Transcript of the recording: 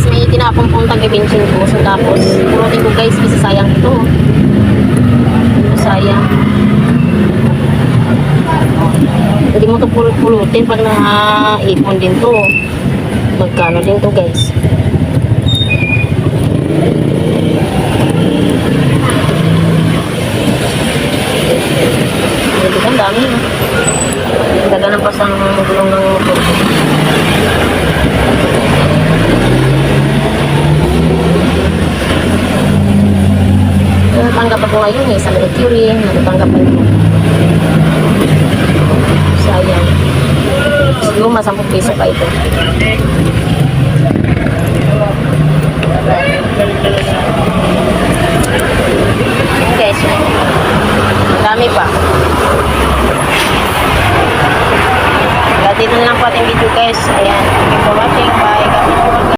may tinapong pong taga-bensin ko. So tapos, pulutin ko guys, kasi sayang ito. Sayang. Hindi mo ito pulutin pag naipon din to. Magkano din to guys. Ang dami na. Daga ng pasang gulong ng motor. Natanggap ako ngayon sa Mercury. Natanggap ako. Sayang. Siguro 10 piso pa ito.